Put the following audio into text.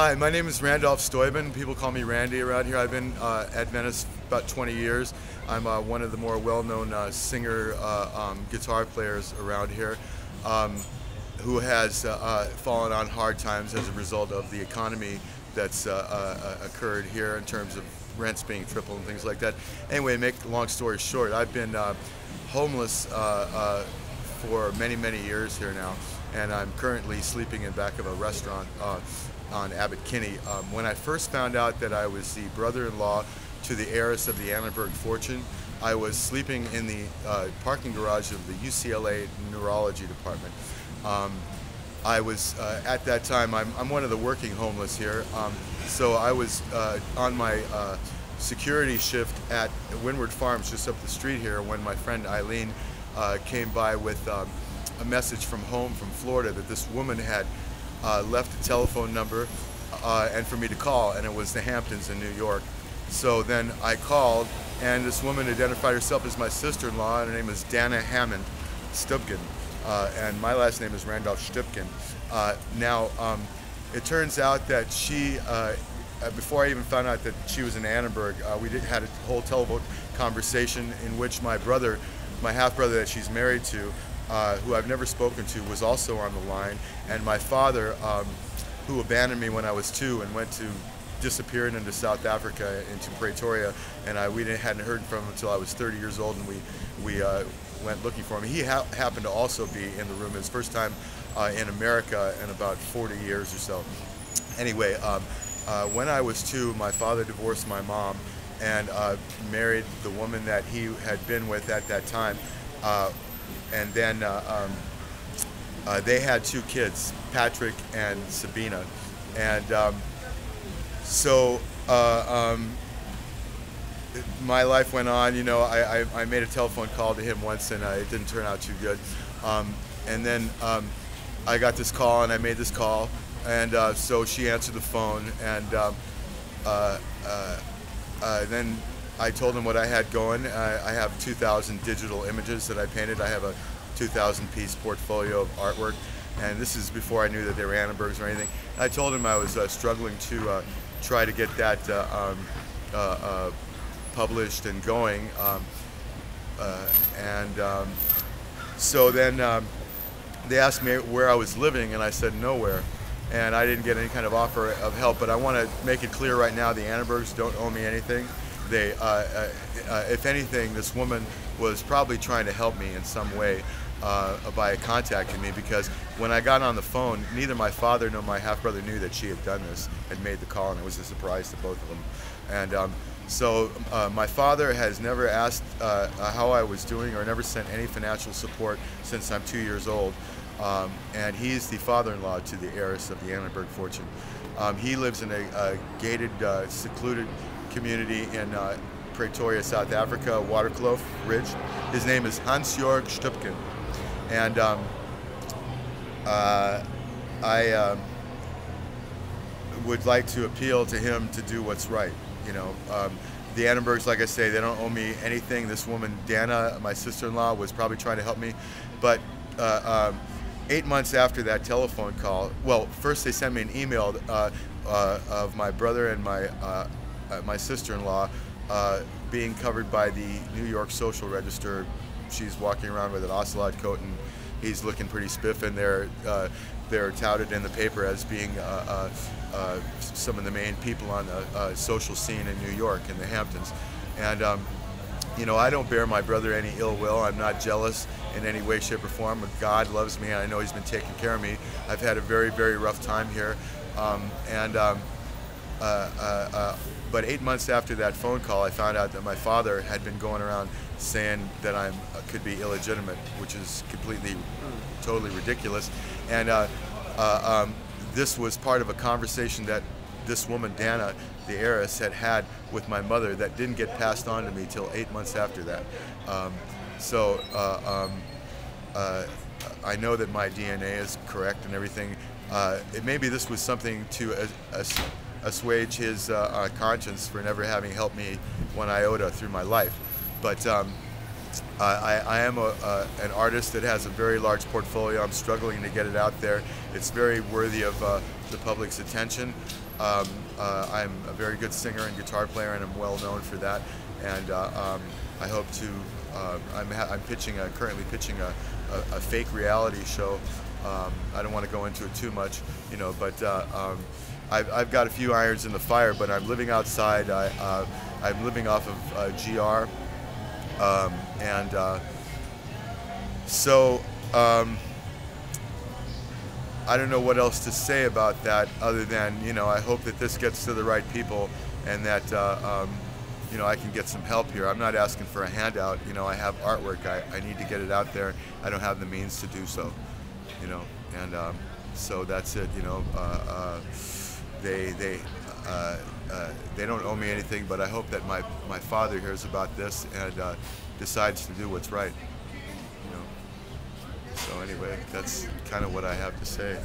Hi, my name is Randolph Stoiben. People call me Randy around here. I've been at Venice about 20 years. I'm one of the more well-known singer guitar players around here who has fallen on hard times as a result of the economy that's occurred here in terms of rents being tripled and things like that. Anyway, make a long story short, I've been homeless for many, many years here now, and I'm currently sleeping in back of a restaurant on Abbot Kinney. When I first found out that I was the brother-in-law to the heiress of the Annenberg fortune, I was sleeping in the parking garage of the UCLA Neurology Department. I was, at that time, I'm one of the working homeless here, so I was on my security shift at Windward Farms just up the street here when my friend Eileen came by with a message from home from Florida that this woman had left a telephone number and for me to call, and it was the Hamptons in New York. So then I called, and this woman identified herself as my sister-in-law, and her name is Dana Hammond Stubkin, and my last name is Randolph Stubkin. Now, it turns out that she, before I even found out that she was in Annenberg, we had a whole telephone conversation in which my brother, my half-brother that she's married to, who I've never spoken to, was also on the line, and my father, who abandoned me when I was 2 and disappeared into South Africa, into Pretoria, and we hadn't heard from him until I was 30 years old, and we went looking for him. He happened to also be in the room. His first time in America in about 40 years or so. Anyway, when I was 2, my father divorced my mom and married the woman that he had been with at that time. And then they had 2 kids, Patrick and Sabina. And so my life went on. You know, I made a telephone call to him once, and it didn't turn out too good. And then I got this call, and I made this call, and so she answered the phone, and then I told him what I had going. I have 2,000 digital images that I painted. I have a 2,000-piece portfolio of artwork, and this is before I knew that they were Annenbergs or anything. And I told him I was struggling to try to get that published and going, so then they asked me where I was living, and I said nowhere. And I didn't get any kind of offer of help, but I want to make it clear right now, the Annenbergs don't owe me anything. They, if anything, this woman was probably trying to help me in some way by contacting me, because when I got on the phone, neither my father nor my half-brother knew that she had done this, had made the call, and it was a surprise to both of them. And so my father has never asked how I was doing or never sent any financial support since I'm 2 years old. And he's the father-in-law to the heiress of the Annenberg fortune. He lives in a gated, secluded community in Pretoria, South Africa, Waterkloof Ridge. His name is Hans-Jörg Stubkin. And I would like to appeal to him to do what's right. You know, the Annenbergs, like I say, they don't owe me anything. This woman, Dana, my sister-in-law, was probably trying to help me. But 8 months after that telephone call, well, first they sent me an email of my brother and my sister-in-law being covered by the New York Social Register. She's walking around with an ocelot coat, and he's looking pretty spiff, and they're touted in the paper as being some of the main people on the social scene in New York, in the Hamptons. And you know, I don't bear my brother any ill will. I'm not jealous in any way, shape, or form. God loves me, and I know He's been taking care of me. I've had a very, very rough time here. But 8 months after that phone call, I found out that my father had been going around saying that I could be illegitimate, which is completely, totally ridiculous. And this was part of a conversation that this woman, Dana, the heiress, had with my mother that didn't get passed on to me till 8 months after that. I know that my DNA is correct and everything. Maybe this was something to assuage his conscience for never having helped me one iota through my life. But I am an artist that has a very large portfolio. I'm struggling to get it out there. It's very worthy of the public's attention. I'm a very good singer and guitar player, and I'm well known for that. And I hope to. I'm currently pitching a fake reality show. I don't want to go into it too much, you know, but I've got a few irons in the fire. But I'm living outside. I'm living off of GR, so I don't know what else to say about that other than, you know, I hope that this gets to the right people, and that you know, I can get some help here. I'm not asking for a handout. You know, I have artwork. I need to get it out there. I don't have the means to do so, you know, and so that's it. You know, they don't owe me anything, but I hope that my father hears about this and decides to do what's right. You know. So anyway, that's kind of what I have to say.